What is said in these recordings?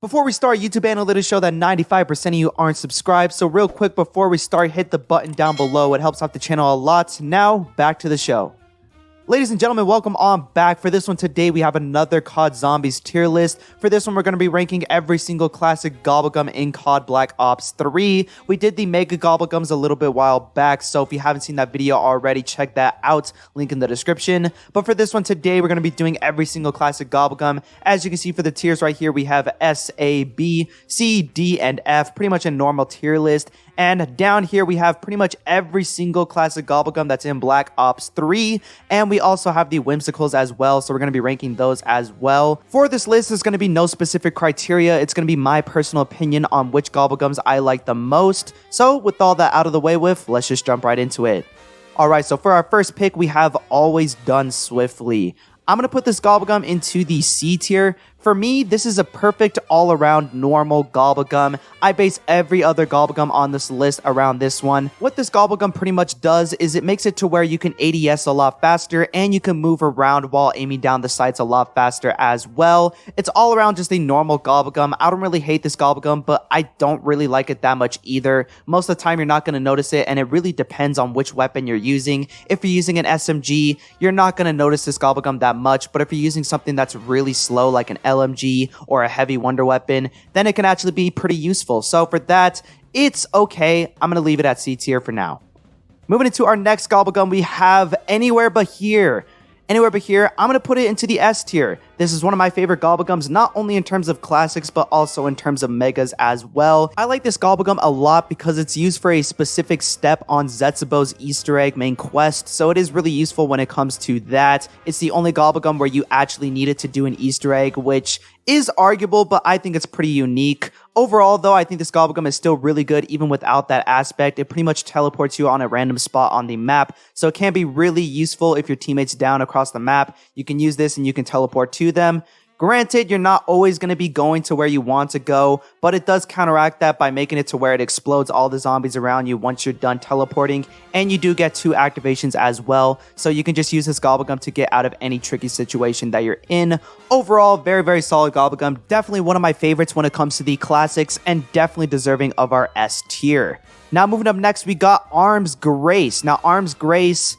Before we start, YouTube analytics show that 95% of you aren't subscribed, so real quick before we start, hit the button down below. It helps out the channel a lot. Now, back to the show. Ladies and gentlemen, welcome on back. For this one today, we have another COD Zombies tier list. For this one, we're going to be ranking every single classic Gobblegum in COD Black Ops 3. We did the Mega Gobblegums a little bit while back, so if you haven't seen that video already, check that out. Link in the description. But for this one today, we're going to be doing every single classic Gobblegum. As you can see for the tiers right here, we have S, A, B, C, D, and F. Pretty much a normal tier list. And down here, we have pretty much every single classic Gobblegum that's in Black Ops 3. And we also have the Whimsicals as well, so we're going to be ranking those as well. For this list, there's going to be no specific criteria. It's going to be my personal opinion on which Gobblegums I like the most. So with all that out of the way with, let's just jump right into it. Alright, so for our first pick, we have Always Done Swiftly. I'm going to put this Gobblegum into the C tier. For me, this is a perfect all-around normal Gobblegum. I base every other Gobblegum on this list around this one. What this Gobblegum pretty much does is it makes it to where you can ADS a lot faster and you can move around while aiming down the sights a lot faster as well. It's all around just a normal Gobblegum. I don't really hate this Gobblegum, but I don't really like it that much either. Most of the time, you're not going to notice it, and it really depends on which weapon you're using. If you're using an SMG, you're not going to notice this Gobblegum that much, but if you're using something that's really slow like an LMG or a heavy wonder weapon, then it can actually be pretty useful. So for that, it's okay. I'm going to leave it at C tier for now. Moving into our next Gobblegum, we have Anywhere But Here. Anywhere But Here, I'm going to put it into the S tier. This is one of my favorite Gobblegums, not only in terms of classics, but also in terms of megas as well. I like this Gobblegum a lot because it's used for a specific step on Zetsubo's Easter egg main quest, so it is really useful when it comes to that. It's the only Gobblegum where you actually needed to do an Easter egg, which is arguable, but I think it's pretty unique. Overall, though, I think this Gobblegum is still really good even without that aspect. It pretty much teleports you on a random spot on the map, so it can be really useful if your teammate's down across the map. You can use this and you can teleport to them. Granted, you're not always going to be going to where you want to go, but it does counteract that by making it to where it explodes all the zombies around you once you're done teleporting, and you do get 2 activations as well, so you can just use this Gobblegum to get out of any tricky situation that you're in. Overall, very, very solid Gobblegum. Definitely one of my favorites when it comes to the classics, and definitely deserving of our S tier. Now, moving up next, we got Arms Grace. Now, Arms Grace,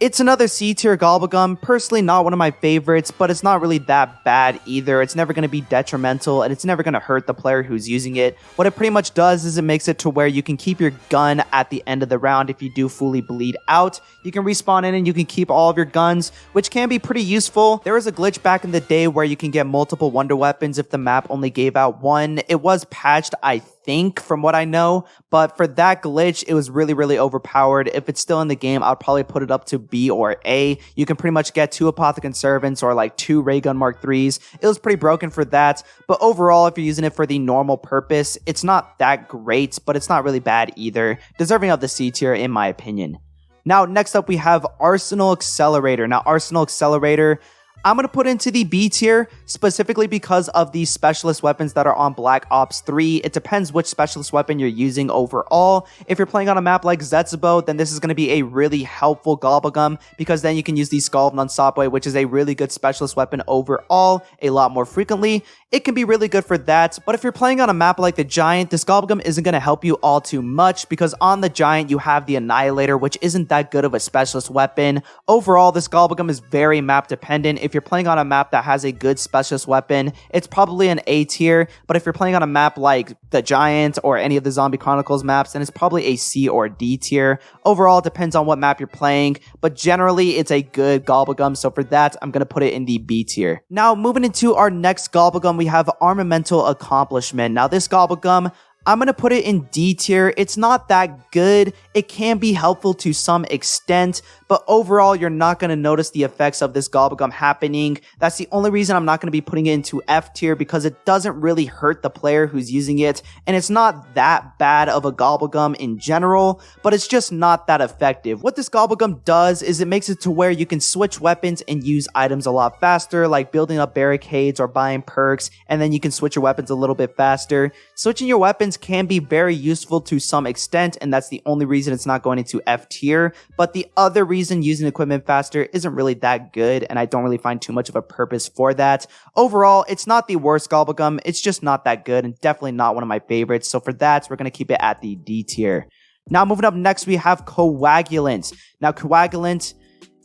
it's another C tier Gobblegum. Personally, not one of my favorites, but it's not really that bad either. It's never going to be detrimental, and it's never going to hurt the player who's using it. What it pretty much does is it makes it to where you can keep your gun at the end of the round if you do fully bleed out. You can respawn in and you can keep all of your guns, which can be pretty useful. There was a glitch back in the day where you can get multiple wonder weapons if the map only gave out one. It was patched, I think, from what I know, but for that glitch, it was really, really overpowered. If it's still in the game, I'll probably put it up to B or A. You can pretty much get 2 Apothecary Servants or like 2 Ray Gun Mark 3s. It was pretty broken for that, but overall, if you're using it for the normal purpose, it's not that great, but it's not really bad either. Deserving of the C tier, in my opinion. Now, next up, we have Arsenal Accelerator. Now, Arsenal Accelerator, I'm going to put into the B tier specifically because of the specialist weapons that are on Black Ops 3. It depends which specialist weapon you're using overall. If you're playing on a map like Zetsubo, then this is going to be a really helpful Gobblegum because then you can use the Skull of Nunsapwe, which is a really good specialist weapon overall, a lot more frequently. It can be really good for that, but if you're playing on a map like the Giant, this Gobblegum isn't going to help you all too much because on the Giant, you have the Annihilator, which isn't that good of a specialist weapon. Overall, this Gobblegum is very map dependent. If you're playing on a map that has a good specialist weapon, it's probably an A tier, but if you're playing on a map like the Giant or any of the Zombie Chronicles maps, then it's probably a C or D tier. Overall, it depends on what map you're playing, but generally, it's a good Gobblegum, so for that, I'm going to put it in the B tier. Now, moving into our next Gobblegum, we have Armamental Accomplishment. Now, this Gobblegum, I'm going to put it in D tier. It's not that good. It can be helpful to some extent, but overall, you're not going to notice the effects of this Gobblegum happening. That's the only reason I'm not going to be putting it into F tier because it doesn't really hurt the player who's using it, and it's not that bad of a Gobblegum in general, but it's just not that effective. What this Gobblegum does is it makes it to where you can switch weapons and use items a lot faster, like building up barricades or buying perks, and then you can switch your weapons a little bit faster. Switching your weapons weapons can be very useful to some extent, and that's the only reason it's not going into F tier. But the other reason using equipment faster isn't really that good, and I don't really find too much of a purpose for that. Overall, it's not the worst Gobblegum, it's just not that good, and definitely not one of my favorites. So for that, we're going to keep it at the D tier. Now moving up next, we have Coagulant. Now Coagulant,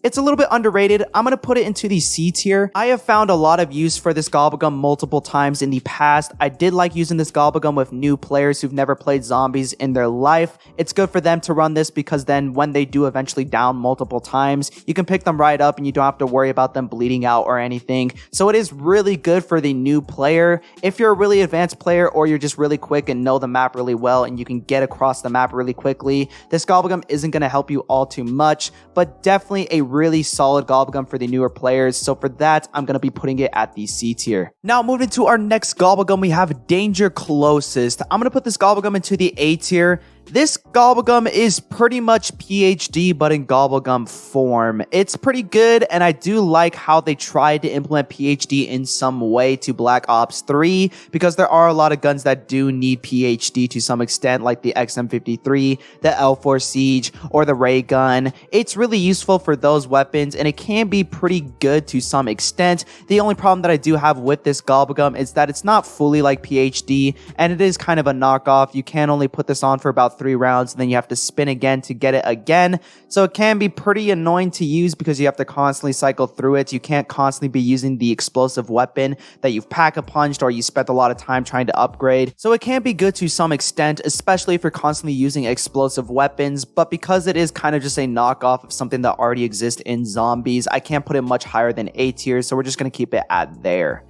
it's a little bit underrated. I'm going to put it into the C tier. I have found a lot of use for this Gobblegum multiple times in the past. I did like using this Gobblegum with new players who've never played zombies in their life. It's good for them to run this because then when they do eventually down multiple times, you can pick them right up and you don't have to worry about them bleeding out or anything. So it is really good for the new player. If you're a really advanced player or you're just really quick and know the map really well and you can get across the map really quickly, this Gobblegum isn't going to help you all too much, but definitely a really solid Gobblegum for the newer players. So for that, I'm going to be putting it at the C tier. Now moving to our next Gobblegum, we have Danger Closest. I'm going to put this Gobblegum into the A tier. This Gobblegum is pretty much PhD, but in Gobblegum form. It's pretty good, and I do like how they tried to implement PhD in some way to Black Ops 3, because there are a lot of guns that do need PhD to some extent, like the XM53, the L4 Siege, or the Ray Gun. It's really useful for those weapons, and it can be pretty good to some extent. The only problem that I do have with this Gobblegum is that it's not fully like PhD, and it is kind of a knockoff. You can only put this on for about 3 rounds, and then you have to spin again to get it again. So it can be pretty annoying to use because you have to constantly cycle through it. You can't constantly be using the explosive weapon that you've pack-a-punched or you spent a lot of time trying to upgrade. So it can be good to some extent, especially if you're constantly using explosive weapons, but because it is kind of just a knockoff of something that already exists in zombies, I can't put it much higher than A tier, so we're just going to keep it at there.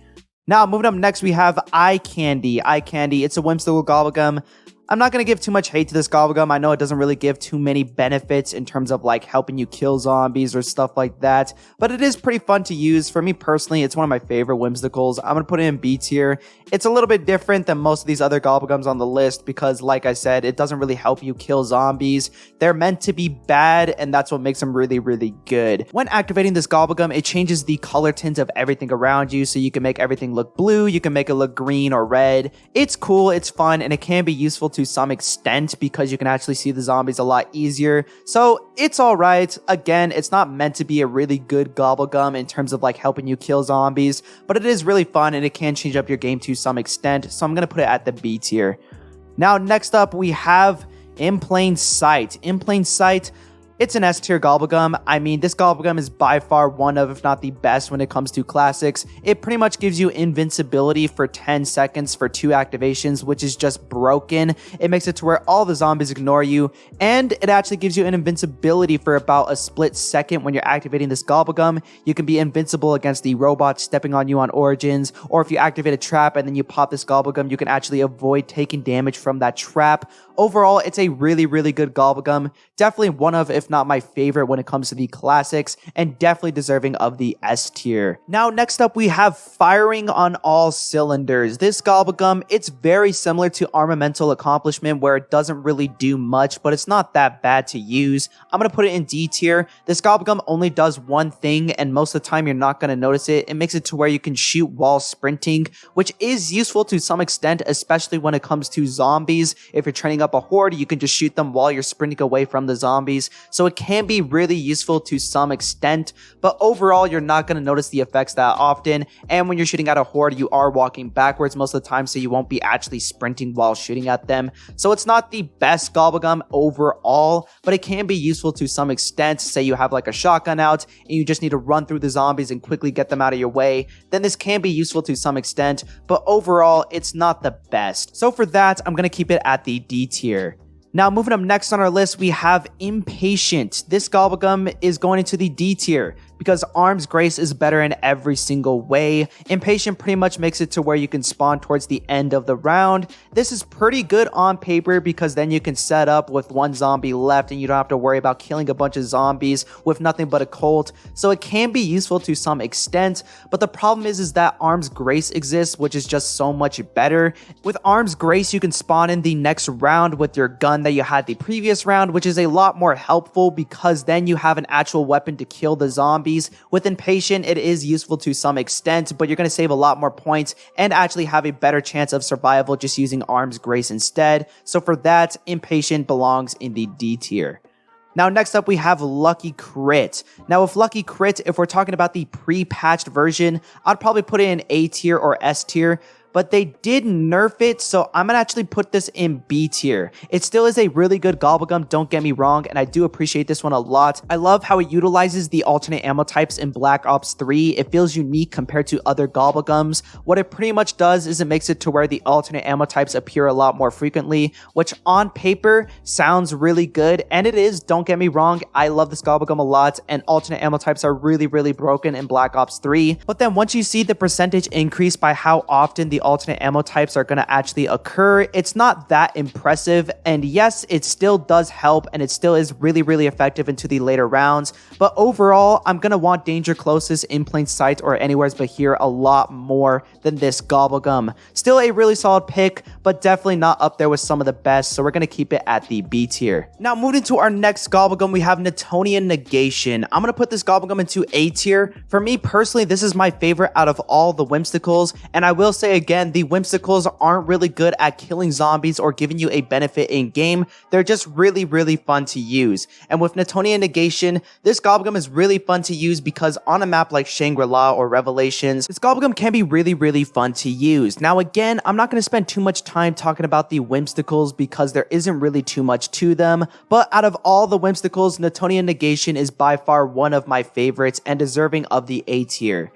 Now, moving up next, we have Eye Candy. Eye Candy, it's a whimsical Gobblegum. I'm not going to give too much hate to this Gobblegum. I know it doesn't really give too many benefits in terms of like helping you kill zombies or stuff like that, but it is pretty fun to use. For me personally, it's one of my favorite whimsicals. I'm going to put it in B tier. It's a little bit different than most of these other Gobblegums on the list because, like I said, it doesn't really help you kill zombies. They're meant to be bad, and that's what makes them really, really good. When activating this Gobblegum, it changes the color tint of everything around you, so you can make everything look blue, you can make it look green or red. It's cool, it's fun, and it can be useful to some extent because you can actually see the zombies a lot easier. So it's alright. Again, it's not meant to be a really good Gobblegum in terms of like helping you kill zombies, but it is really fun and it can change up your game to some extent. So I'm going to put it at the B tier. Now, next up, we have In Plain Sight. In Plain Sight, it's an S tier Gobblegum. I mean, this Gobblegum is by far one of, if not the best when it comes to classics. It pretty much gives you invincibility for 10 seconds for 2 activations, which is just broken. It makes it to where all the zombies ignore you, and it actually gives you an invincibility for about a split second when you're activating this Gobblegum. You can be invincible against the robots stepping on you on Origins, or if you activate a trap and then you pop this Gobblegum, you can actually avoid taking damage from that trap. Overall, it's a really, really good Gobblegum. Definitely one of, if not my favorite when it comes to the classics, and definitely deserving of the S tier. Now, next up, we have Firing on All Cylinders. This Gobblegum, it's very similar to Armamental Accomplishment, where it doesn't really do much, but it's not that bad to use. I'm going to put it in D tier. This Gobblegum only does one thing, and most of the time, you're not going to notice it. It makes it to where you can shoot while sprinting, which is useful to some extent, especially when it comes to zombies. If you're training up a horde, you can just shoot them while you're sprinting away from the zombies. So it can be really useful to some extent, but overall, you're not going to notice the effects that often. And when you're shooting at a horde, you are walking backwards most of the time, so you won't be actually sprinting while shooting at them. So it's not the best Gobblegum overall, but it can be useful to some extent. Say you have like a shotgun out and you just need to run through the zombies and quickly get them out of your way, then this can be useful to some extent, but overall, it's not the best. So for that, I'm going to keep it at the D tier. Now, moving up next on our list, we have Impatient. This Gobblegum is going into the D tier because Arm's Grace is better in every single way. Impatient pretty much makes it to where you can spawn towards the end of the round. This is pretty good on paper because then you can set up with one zombie left and you don't have to worry about killing a bunch of zombies with nothing but a Colt. So it can be useful to some extent, but the problem is that Arm's Grace exists, which is just so much better. With Arm's Grace, you can spawn in the next round with your gun that you had the previous round, which is a lot more helpful because then you have an actual weapon to kill the zombies zombies. With Impatient, it is useful to some extent, but you're going to save a lot more points and actually have a better chance of survival just using Arm's Grace instead. So for that, Impatient belongs in the D tier. Now, next up, we have Lucky Crit. Now, with Lucky Crit, if we're talking about the pre-patched version, I'd probably put it in A tier or S tier, but they did nerf it, so I'm gonna actually put this in B tier. It still is a really good Gobblegum, don't get me wrong, and I do appreciate this one a lot. I love how it utilizes the alternate ammo types in Black Ops 3. It feels unique compared to other Gobblegums. What it pretty much does is it makes it to where the alternate ammo types appear a lot more frequently, which on paper sounds really good, and it is, don't get me wrong. I love this Gobblegum a lot, and alternate ammo types are really, really broken in Black Ops 3. But then once you see the percentage increase by how often the alternate ammo types are going to actually occur, it's not that impressive. And yes, it still does help and it still is really, really effective into the later rounds. But overall, I'm going to want Danger Closest, In Plain Sight, or Anywheres But Here a lot more than this Gobblegum. Still a really solid pick, but definitely not up there with some of the best. So we're going to keep it at the B tier. Now, moving to our next Gobblegum, we have Newtonian Negation. I'm going to put this Gobblegum into A tier. For me personally, this is my favorite out of all the Whimsicles. And I will say again, the Whimsicles aren't really good at killing zombies or giving you a benefit in game. They're just really, really fun to use. And with Newtonian Negation, this Gobblegum is really fun to use because on a map like Shangri-La or Revelations, this Gobblegum can be really, really fun to use. Now again, I'm not going to spend too much time talking about the Whimsicles because there isn't really too much to them, but out of all the Whimsicles, Newtonian Negation is by far one of my favorites and deserving of the A tier.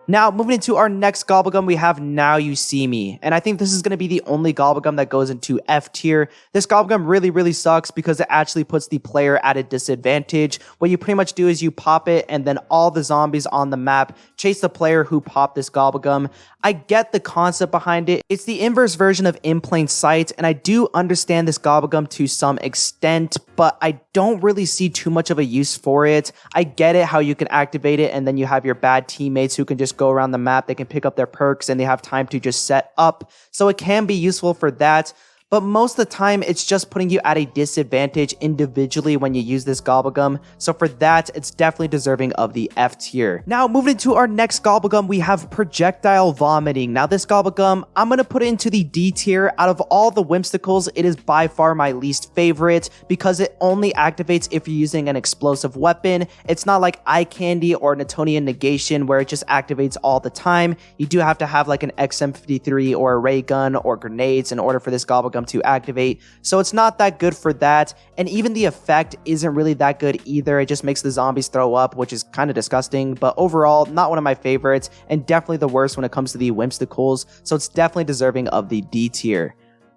Now, moving into our next Gobblegum, we have Now You See Me. And I think this is going to be the only Gobblegum that goes into F tier. This Gobblegum really, really sucks because it actually puts the player at a disadvantage. What you pretty much do is you pop it and then all the zombies on the map chase the player who popped this Gobblegum. I get the concept behind it. It's the inverse version of In Plain Sight, and I do understand this Gobblegum to some extent, but I don't really see too much of a use for it. I get it how you can activate it and then you have your bad teammates who can just go around the map. They can pick up their perks and they have time to just set up. So it can be useful for that. But most of the time, it's just putting you at a disadvantage individually when you use this Gobblegum. So for that, it's definitely deserving of the F tier. Now, moving into our next Gobblegum, we have Projectile Vomiting. Now, this Gobblegum, I'm going to put it into the D tier. Out of all the Whimsicles, it is by far my least favorite because it only activates if you're using an explosive weapon. It's not like Eye Candy or Newtonian Negation where it just activates all the time. You do have to have like an XM53 or a ray gun or grenades in order for this Gobblegum to activate, so it's not that good for that, and even the effect isn't really that good either. It just makes the zombies throw up, which is kind of disgusting, but overall not one of my favorites and definitely the worst when it comes to the Whimsicles, so it's definitely deserving of the D tier.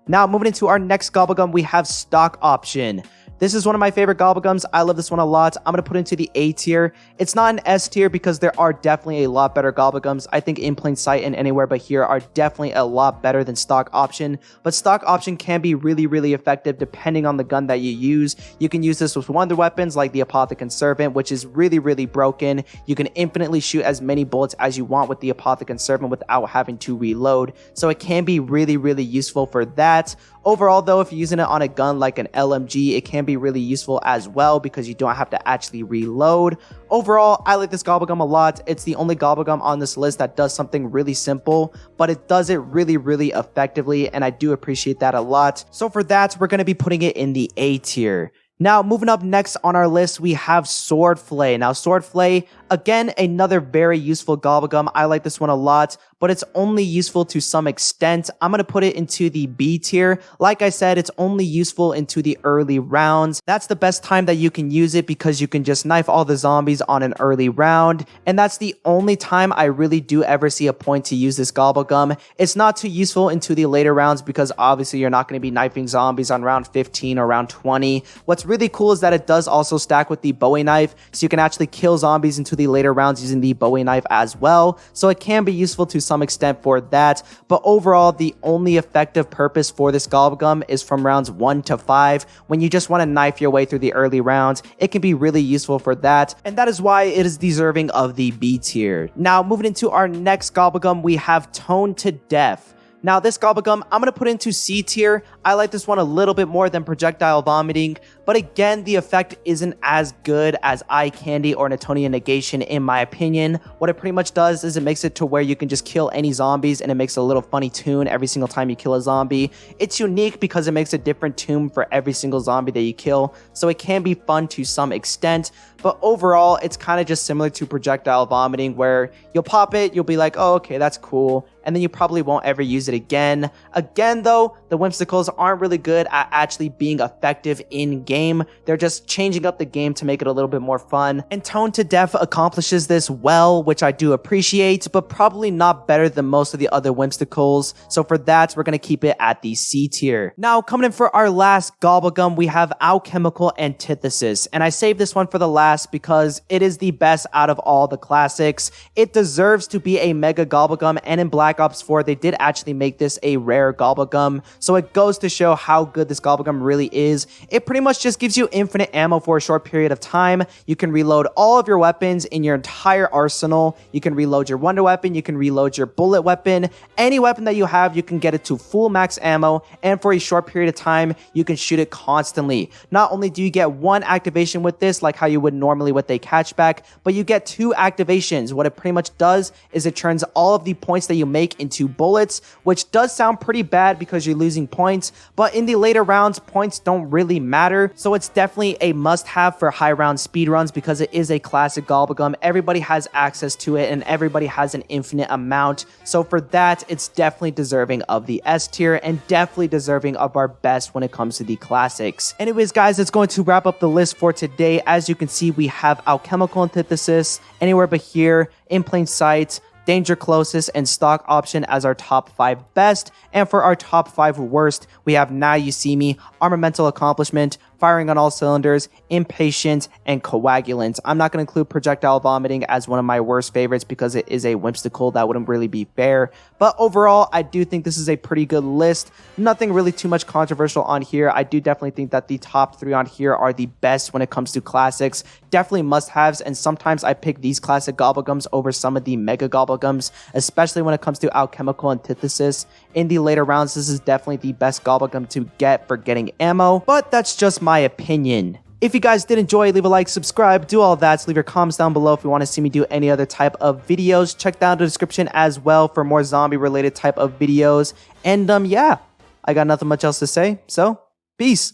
Now, moving into our next Gobblegum, we have Stock Option. This is one of my favorite Gobblegums. I love this one a lot. I'm going to put it into the A tier. It's not an S tier because there are definitely a lot better Gobblegums. I think In Plain Sight and Anywhere But Here are definitely a lot better than Stock Option. But Stock Option can be really, really effective depending on the gun that you use. You can use this with wonder weapons like the Apothecant Servant, which is really, really broken. You can infinitely shoot as many bullets as you want with the Apothecant Servant without having to reload. So it can be really, really useful for that. Overall, though, if you're using it on a gun like an LMG, it can be really useful as well because you don't have to actually reload. Overall, I like this Gobblegum a lot. It's the only Gobblegum on this list that does something really simple, but it does it really, really effectively, and I do appreciate that a lot. So for that, we're going to be putting it in the A tier. Now, moving up next on our list, we have Swordflay. Now, Swordflay, again, another very useful Gobblegum. I like this one a lot, but it's only useful to some extent. I'm going to put it into the B tier. Like I said, it's only useful into the early rounds. That's the best time that you can use it because you can just knife all the zombies on an early round. And that's the only time I really do ever see a point to use this Gobblegum. It's not too useful into the later rounds because obviously you're not going to be knifing zombies on round 15 or round 20. What's really cool is that it does also stack with the Bowie knife, so you can actually kill zombies into the later rounds using the Bowie knife as well. So it can be useful to some extent for that, but overall the only effective purpose for this Gobblegum is from rounds 1 to 5. When you just want to knife your way through the early rounds, it can be really useful for that, and that is why it is deserving of the B tier. Now, moving into our next Gobblegum, we have Tone to Death. Now this Gobblegum, I'm going to put into C tier. I like this one a little bit more than projectile vomiting, but again, the effect isn't as good as eye candy or Newtonian negation in my opinion. What it pretty much does is it makes it to where you can just kill any zombies and it makes a little funny tune every single time you kill a zombie. It's unique because it makes a different tune for every single zombie that you kill, so it can be fun to some extent, but overall, it's kind of just similar to projectile vomiting where you'll pop it, you'll be like, oh, okay, that's cool, and then you probably won't ever use it again. Again, though, the Whimsicles aren't really good at actually being effective in-game. They're just changing up the game to make it a little bit more fun, and Tone to Death accomplishes this well, which I do appreciate, but probably not better than most of the other Whimsicles, so for that, we're going to keep it at the C tier. Now, coming in for our last Gobblegum, we have Alchemical Antithesis, and I saved this one for the last because it is the best out of all the classics. It deserves to be a mega Gobblegum, and in Black Ops 4 they did actually make this a rare Gobblegum, so it goes to show how good this Gobblegum really is. It pretty much just gives you infinite ammo for a short period of time. You can reload all of your weapons in your entire arsenal. You can reload your wonder weapon, you can reload your bullet weapon, any weapon that you have you can get it to full max ammo, and for a short period of time you can shoot it constantly. Not only do you get one activation with this like how you would normally with a catchback, but you get two activations. What it pretty much does is it turns all of the points that you make into bullets, which does sound pretty bad because you're losing points, but in the later rounds, points don't really matter, so it's definitely a must-have for high round speedruns because it is a classic Gobblegum. Everybody has access to it, and everybody has an infinite amount, so for that, it's definitely deserving of the S tier, and definitely deserving of our best when it comes to the classics. Anyways, guys, that's going to wrap up the list for today. As you can see, we have Alchemical Antithesis, Anywhere But Here, In Plain Sight, Danger Closest, and Stock Option as our top 5 best. And for our top 5 worst, we have Now You See Me, Armamental Accomplishment, Firing on All Cylinders, Impatient, and Coagulant. I'm not going to include Projectile Vomiting as one of my worst favorites because it is a whimsical. That wouldn't really be fair. But overall, I do think this is a pretty good list. Nothing really too much controversial on here. I do definitely think that the top 3 on here are the best when it comes to classics. Definitely must-haves, and sometimes I pick these classic Gobblegums over some of the mega Gobblegums, especially when it comes to Alchemical Antithesis. In the later rounds, this is definitely the best Gobblegum to get for getting ammo, but that's just my opinion. If you guys did enjoy, leave a like, subscribe, do all that. So leave your comments down below if you want to see me do any other type of videos. Check down the description as well for more zombie related type of videos. And yeah, I got nothing much else to say, so peace.